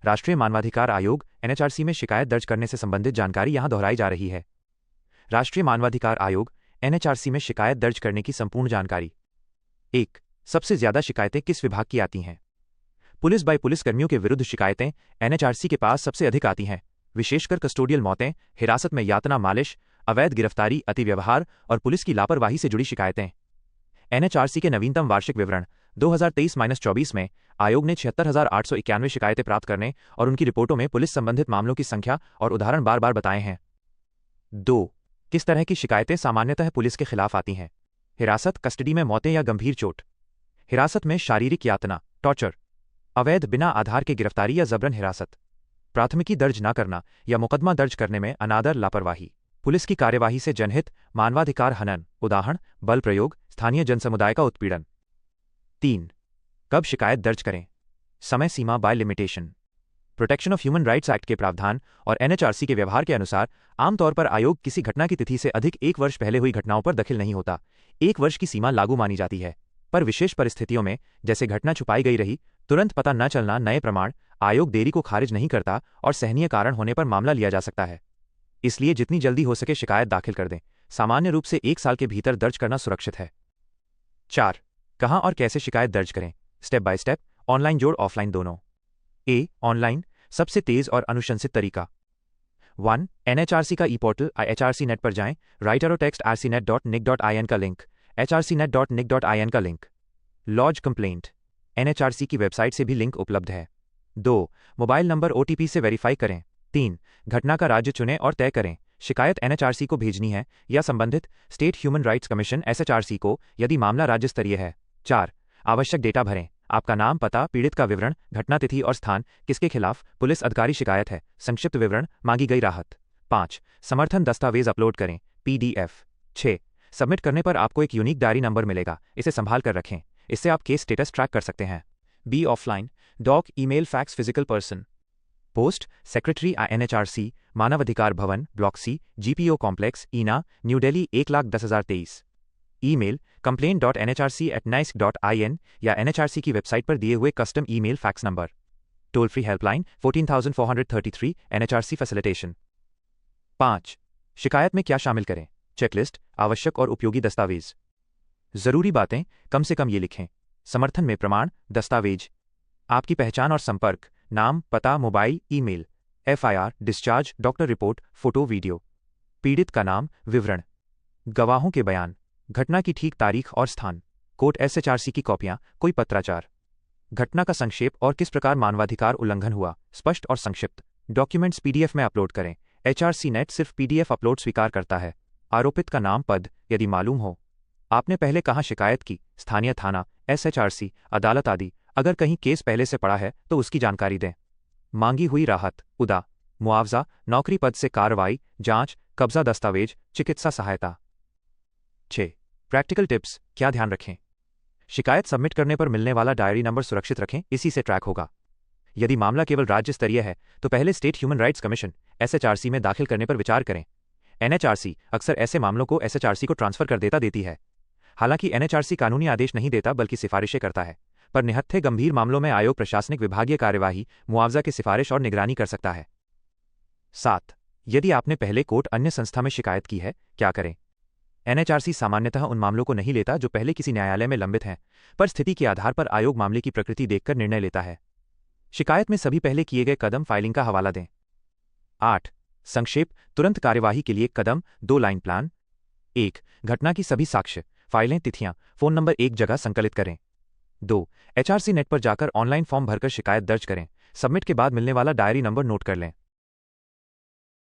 राष्ट्रीय मानवाधिकार आयोग एनएचआरसी में शिकायत दर्ज करने से संबंधित जानकारी यहां दोहराई जा रही है। राष्ट्रीय मानवाधिकार आयोग एनएचआरसी में शिकायत दर्ज करने की संपूर्ण जानकारी। 1. सबसे ज्यादा शिकायतें किस विभाग की आती हैं? पुलिस पुलिसकर्मियों के विरुद्ध शिकायतें एनएचआरसी के पास सबसे अधिक आती हैं, विशेषकर कस्टोडियल मौतें, हिरासत में यातना, मालिश, अवैध गिरफ्तारी, अतिव्यवहार और पुलिस की लापरवाही से जुड़ी शिकायतें। एनएचआरसी के नवीनतम वार्षिक विवरण 2023-24 में आयोग ने 76,891 शिकायतें प्राप्त करने और उनकी रिपोर्टों में पुलिस संबंधित मामलों की संख्या और उदाहरण बार बार बताए हैं। 2. किस तरह की शिकायतें सामान्यतः पुलिस के खिलाफ आती हैं? हिरासत, कस्टडी में मौतें या गंभीर चोट। हिरासत में शारीरिक यातना, टॉर्चर, अवैध बिना आधार के गिरफ्तारी या जबरन हिरासत, प्राथमिकी दर्ज न करना या मुकदमा दर्ज करने में अनादर, लापरवाही, पुलिस की कार्यवाही से जनहित, मानवाधिकार हनन, उदाहरण बल प्रयोग, स्थानीय जनसमुदाय का उत्पीड़न। 3. कब शिकायत दर्ज करें? समय सीमा by limitation. Protection of human rights act के प्रावधान और एनएचआरसी के व्यवहार के अनुसार आमतौर पर आयोग किसी घटना की तिथि से अधिक 1 वर्ष पहले हुई घटनाओं पर दखल नहीं होता। 1 वर्ष की सीमा लागू मानी जाती है, पर विशेष परिस्थितियों में, जैसे घटना छुपाई गई रही, तुरंत पता न चलना, नए प्रमाण, आयोग देरी को खारिज नहीं करता और सहनीय कारण होने पर मामला लिया जा सकता है। इसलिए जितनी जल्दी हो सके शिकायत दाखिल कर दें। सामान्य रूप से 1 साल के भीतर दर्ज करना सुरक्षित है। 4. कहां और कैसे शिकायत दर्ज करें? स्टेप बाय स्टेप, ऑनलाइन जोड़ ऑफलाइन दोनों। ऑनलाइन सबसे तेज और अनुशंसित तरीका। 1. एनएचआरसी का ई पोर्टल IHRC नेट पर जाएं, राइटर और टेक्स्ट rcnet.nic.in का लिंक, hrcnet.nic.in का लिंक। लॉज कंप्लेंट, एनएचआरसी की वेबसाइट से भी लिंक उपलब्ध है। 2. मोबाइल नंबर OTP से वेरीफाई करें। 3. घटना का राज्य चुनें और तय करें, शिकायत एनएचआरसी को भेजनी है या संबंधित state human rights commission SHRC को, यदि मामला राज्य स्तरीय है। 4. आवश्यक डेटा भरें, आपका नाम, पता, पीड़ित का विवरण, घटना तिथि और स्थान, किसके खिलाफ पुलिस अधिकारी शिकायत है, संक्षिप्त विवरण, मांगी गई राहत। 5. समर्थन दस्तावेज अपलोड करें, PDF। 6. सबमिट करने पर आपको एक यूनिक डायरी नंबर मिलेगा, इसे संभाल कर रखें, इससे आप केस स्टेटस ट्रैक कर सकते हैं। बी ऑफलाइन, डॉक, email, fax, physical person. Post secretary INHRC, Manavadhikar Bhawan, block C, GPO complex, INA, new Delhi 1,10,023। Email complaint.nhrc@nice.in या NHRC की वेबसाइट पर दिए हुए custom email fax number. Toll free helpline 14,433 NHRC facilitation. 5. शिकायत में क्या शामिल करें? चेकलिस्ट, आवश्यक और उपयोगी दस्तावेज। जरूरी बातें कम से कम ये लिखें। समर्थन में प्रमाण, दस्तावेज, आपकी पहचान और संपर्क, नाम, पता, mobile, email, FIR, discharge, doctor report, photo, video, पीड़ित का नाम, विवरण, गवाहों के बयान, घटना की ठीक तारीख और स्थान, कोर्ट SHRC की कॉपियां, कोई पत्राचार, घटना का संक्षेप और किस प्रकार मानवाधिकार उल्लंघन हुआ, स्पष्ट और संक्षिप्त। डॉक्यूमेंट्स PDF में अपलोड करें, HRC नेट सिर्फ PDF अपलोड स्वीकार करता है। आरोपित का नाम, पद, यदि मालूम हो, आपने पहले कहां शिकायत की, स्थानीय थाना, SHRC, अदालत आदि, अगर कहीं केस पहले से पड़ा है तो उसकी जानकारी दें। मांगी हुई राहत, उदा, मुआवजा, नौकरी पद से कार्रवाई, जांच, कब्जा दस्तावेज, चिकित्सा सहायता। 6. प्रैक्टिकल टिप्स, क्या ध्यान रखें? शिकायत सबमिट करने पर मिलने वाला डायरी नंबर सुरक्षित रखें, इसी से ट्रैक होगा। यदि मामला केवल राज्य स्तरीय है तो पहले state human rights commission SHRC में दाखिल करने पर विचार करें। NHRC अक्सर ऐसे मामलों को SHRC को ट्रांसफर कर देती है। हालांकि NHRC कानूनी आदेश नहीं देता बल्कि सिफारिशें करता है, पर निहत्थे गंभीर मामलों में आयोग प्रशासनिक विभागीय कार्यवाही, मुआवजा की सिफारिश और निगरानी कर सकता है। 7. यदि आपने पहले कोर्ट अन्य संस्था में शिकायत की है, क्या करें? NHRC सामान्यतः उन मामलों को नहीं लेता जो पहले किसी न्यायालय में लंबित हैं, पर स्थिति के आधार पर आयोग मामले की प्रकृति देखकर निर्णय लेता है। शिकायत में सभी पहले किए गए कदम, फाइलिंग का हवाला दें। 8. संक्षेप, तुरंत कार्यवाही के लिए कदम, 2 लाइन प्लान। 1. घटना की सभी साक्ष्य, फाइलें, तिथियां, फोन नंबर एक जगह संकलित करें। 2. HRC नेट पर जाकर ऑनलाइन फॉर्म भरकर शिकायत दर्ज करें। सबमिट के बाद मिलने वाला डायरी नंबर नोट कर लें।